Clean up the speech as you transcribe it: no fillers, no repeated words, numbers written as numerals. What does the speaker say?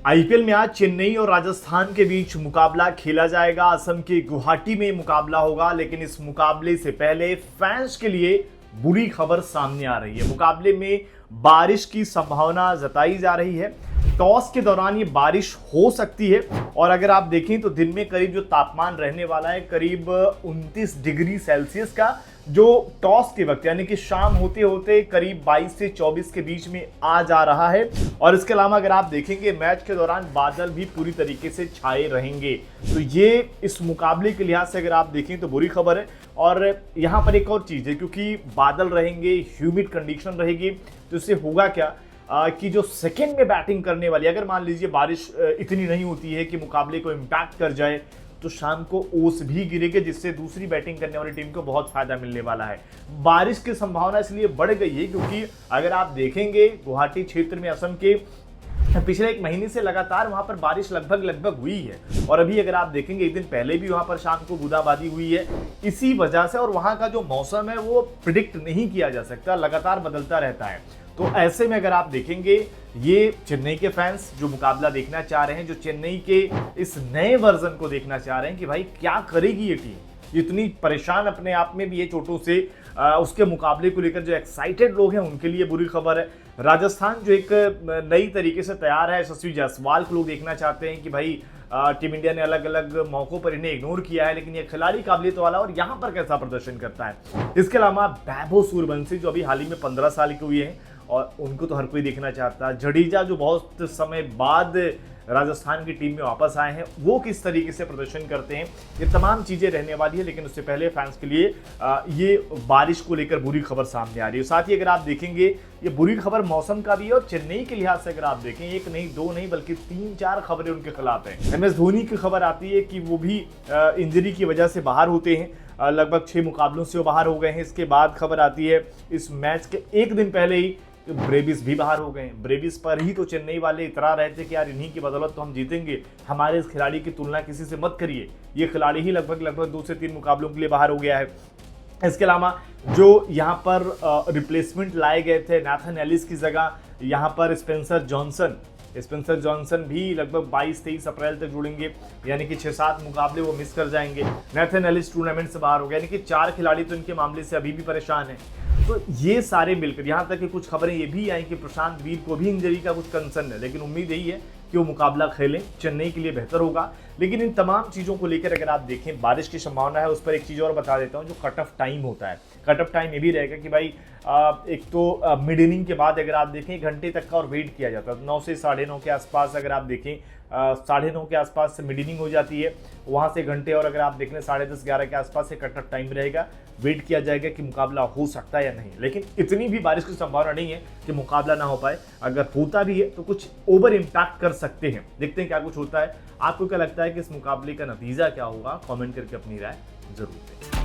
IPL में आज चेन्नई और राजस्थान के बीच मुकाबला खेला जाएगा। असम के गुवाहाटी में मुकाबला होगा, लेकिन इस मुकाबले से पहले फैंस के लिए बुरी खबर सामने आ रही है। मुकाबले में बारिश की संभावना जताई जा रही है। टॉस के दौरान ये बारिश हो सकती है और अगर आप देखें तो दिन में करीब जो तापमान रहने वाला है करीब 29 डिग्री सेल्सियस का, जो टॉस के वक्त यानी कि शाम होते होते करीब 22 से 24 के बीच में आ जा रहा है। और इसके अलावा अगर आप देखेंगे मैच के दौरान बादल भी पूरी तरीके से छाए रहेंगे, तो ये इस मुकाबले के लिहाज से अगर आप देखें तो बुरी खबर है। और यहाँ पर एक और चीज़ है, क्योंकि बादल रहेंगे, ह्यूमिड कंडीशन रहेगी, तो इससे होगा क्या कि जो सेकेंड में बैटिंग करने वाली, अगर मान लीजिए बारिश इतनी नहीं होती है कि मुकाबले को इम्पैक्ट कर जाए, तो शाम को ओस भी गिरेगा, जिससे दूसरी बैटिंग करने वाली टीम को बहुत फायदा मिलने वाला है। बारिश की संभावना इसलिए बढ़ गई है क्योंकि अगर आप देखेंगे गुवाहाटी क्षेत्र में असम के पिछले एक महीने से लगातार वहां पर बारिश लगभग हुई है। और अभी अगर आप देखेंगे एक दिन पहले भी वहां पर शाम को बूंदाबांदी हुई है इसी वजह से। और वहां का जो मौसम है वो प्रिडिक्ट नहीं किया जा सकता, लगातार बदलता रहता है। तो ऐसे में अगर आप देखेंगे ये चेन्नई के फैंस जो मुकाबला देखना चाह रहे हैं, जो चेन्नई के इस नए वर्जन को देखना चाह रहे हैं कि भाई क्या करेगी ये टीम, इतनी परेशान अपने आप में भी ये चोटों से, उसके मुकाबले को लेकर जो एक्साइटेड लोग हैं उनके लिए बुरी खबर है। राजस्थान जो एक नई तरीके से तैयार है, यशस्वी जायसवाल को लोग देखना चाहते हैं कि भाई टीम इंडिया ने अलग अलग मौकों पर इन्हें इग्नोर किया है, लेकिन ये खिलाड़ी काबिलियत वाला और यहाँ पर कैसा प्रदर्शन करता है। इसके अलावा वैभव सूर्यवंशी जो अभी हाल ही में 15 साल के हुए हैं और उनको तो हर कोई देखना चाहता है। जडेजा जो बहुत समय बाद राजस्थान की टीम में वापस आए हैं, वो किस तरीके से प्रदर्शन करते हैं, ये तमाम चीज़ें रहने वाली है। लेकिन उससे पहले फैंस के लिए ये बारिश को लेकर बुरी खबर सामने आ रही है। साथ ही अगर आप देखेंगे ये बुरी खबर मौसम का भी है और चेन्नई के लिहाज से अगर आप देखें, एक नहीं दो नहीं बल्कि 3-4 खबरें उनके खिलाफ हैं। एमएस धोनी की खबर आती है कि वो भी इंजरी की वजह से बाहर होते हैं, लगभग 6 मुकाबलों से वो बाहर हो गए हैं। इसके बाद खबर आती है इस मैच के एक दिन पहले ही ब्रेविस भी बाहर हो गए। ब्रेविस पर ही तो चेन्नई वाले इतरा रहे थे कि यार इन्हीं की बदौलत तो हम जीतेंगे, हमारे इस खिलाड़ी की तुलना किसी से मत करिए। ये खिलाड़ी ही लगभग 2 से 3 मुकाबलों के लिए बाहर हो गया है। इसके अलावा जो यहाँ पर रिप्लेसमेंट लाए गए थे नाथन एलिस की जगह, यहाँ पर स्पेंसर जॉनसन भी लगभग 22-23 अप्रैल तक जुड़ेंगे, यानी कि 6-7 मुकाबले वो मिस कर जाएंगे। नाथन एलिस टूर्नामेंट से बाहर हो गया, यानी कि 4 खिलाड़ी तो इनके मामले से अभी भी परेशान हैं। तो ये सारे मिलकर यहाँ तक कि कुछ खबरें ये भी आई कि प्रशांत वीर को भी इंजरी का कुछ कंसर्न है, लेकिन उम्मीद यही है कि वो मुकाबला खेलें, चेन्नई के लिए बेहतर होगा। लेकिन इन तमाम चीज़ों को लेकर अगर आप देखें, बारिश की संभावना है, उस पर एक चीज़ और बता देता हूँ, जो कट ऑफ टाइम होता है। कट ऑफ टाइम ये भी रहेगा कि भाई एक तो मिड इनिंग के बाद अगर आप देखें 1 घंटे तक का और वेट किया जाता है। 9 से 9:30 के आसपास अगर आप देखें 9:30 के आसपास से मिड इनिंग हो जाती है, वहाँ से घंटे, और अगर आप देख लें 10:30-11 के आसपास से कट ऑफ टाइम रहेगा। वेट किया जाएगा कि मुकाबला हो सकता है या नहीं, लेकिन इतनी भी बारिश की संभावना नहीं है कि मुकाबला ना हो पाए। अगर होता भी है तो कुछ ओवर इम्पैक्ट कर सकते हैं। देखते हैं क्या कुछ होता है। आपको क्या लगता है कि इस मुकाबले का नतीजा क्या होगा? कमेंट करके अपनी राय जरूर दें।